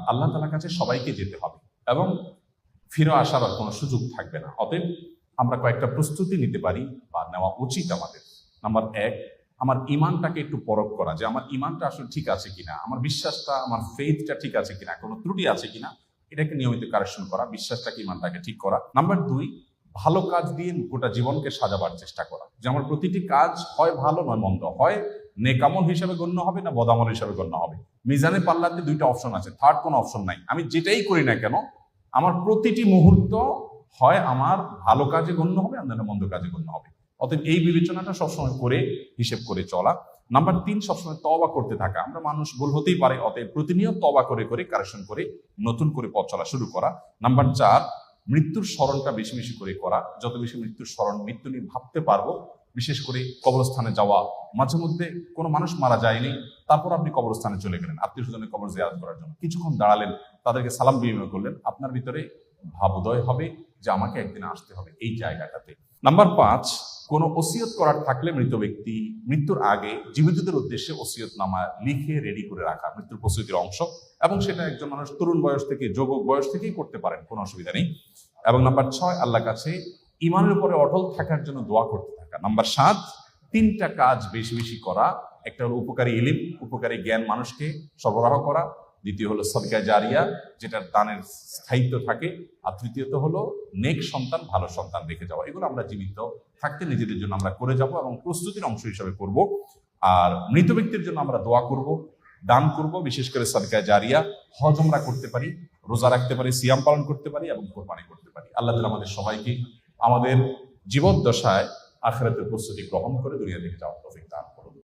আল্লাহ তাআলার কাছে সবাইকে যেতে হবে এবং ফিরে আসার আর কোনো সুযোগ থাকবে না। অতএব আমরা কয়েকটা প্রস্তুতি নিতে পারি বা নেওয়া উচিত আমাদের। নাম্বার 1, আমার ইমানটাকে একটু পরখ করা, যে আমার ইমানটা আসলে ঠিক আছে কিনা, আমার বিশ্বাসটা, আমার ফেথটা ঠিক আছে কিনা, কোনো ত্রুটি আছে কিনা, এটাকে নিয়মিত কারেকশন করা, বিশ্বাসটাকে, ইমানটাকে ঠিক করা। নাম্বার 2, ভালো কাজ দিয়ে গোটা জীবনকে সাজাবার চেষ্টা করা, যে আমার প্রতিটি কাজ হয় ভালো নয় মন্দ, হয় নেকামল হিসাবে গণ্য হবে না বদামল হিসাবে গণ্য হবে। মিজানে পাল্লাতে দুইটা অপশন আছে, থার্ড কোনো অপশন নাই। আমি যেটাই করি না কেন আমার প্রতিটি মুহূর্ত হয় আমার ভালো কাজে গণ্য হবে আর না মন্দ কাজে গণ্য হবে। অতএব এই বিবেচনাটা সবসময় করে হিসেব করে চলা। নাম্বার 3, সবসময় তওবা করতে থাকা। আমরা মানুষ, ভুল হতেই পারে, অতএব প্রতিনিয়ত তওবা করে করে কারেকশন করে নতুন করে পথ চলা শুরু করা। নাম্বার 4, মৃত্যুর স্মরণটা বেশি বেশি করে করা। যত বেশি মৃত্যুর স্মরণ, মৃত্যু নিয়ে ভাবতে পারবো, বিশেষ করে কবরস্থানে যাওয়া। মাঝে মধ্যে কোনো মানুষ মারা যায়নি, তারপর আপনি কবরস্থানে চলে গেলেন আত্মীয় স্বজনের কবর জিয়ারত করার জন্য, কিছুক্ষণ দাঁড়ালেন, তাদেরকে সালাম বিনিময় করলেন, আপনার ভিতরে ভাবোদয় হবে যে আমাকে একদিন আসতে হবে এই জায়গাটাতে। নাম্বার 5, কোনো ওসিয়ত করার থাকলে মৃত ব্যক্তি মৃত্যুর আগে জীবিতদের উদ্দেশ্যে ওসিয়তনামা লিখে রেডি করে রাখা, মৃত্যুর প্রস্তুতির অংশ। এবং সেটা একজন মানুষ তরুণ বয়স থেকে, যুবক বয়স থেকেই করতে পারেন, কোনো অসুবিধা নেই। এবং নাম্বার 6, আল্লাহর কাছে ইমানের উপরে অটল থাকার জন্য দোয়া করতে থাকা। নাম্বার 7, 3টা কাজ বেশি বেশি করা। একটা হলো উপকারী ইলম, উপকারী জ্ঞান মানুষকে সরবরাহ করা। দ্বিতীয় হলো সদকা জারিয়া, যেটার দানের স্থায়িত্ব থাকে। আর তৃতীয়ত হলো নেক সন্তান, ভালো সন্তান রেখে যাওয়া। এগুলো আমরা জীবিত থাকতে নিজেদের জন্য আমরা করে যাব এবং প্রস্তুতির অংশ হিসাবে করব। আর মৃত ব্যক্তির জন্য আমরা দোয়া করব, দান করব, বিশেষ করে সদকা জারিয়া। হজ আমরা করতে পারি, রোজা রাখতে পারি, সিয়াম পালন করতে পারি এবং কোরবানি করতে পারি। আল্লাহ তাআলা আমাদের সবাইকে আমাদের জীবদ্দশায় আখিরাতের প্রস্তুতি গ্রহণ করে দুনিয়া থেকে যাওয়ার তৌফিক দান করুন।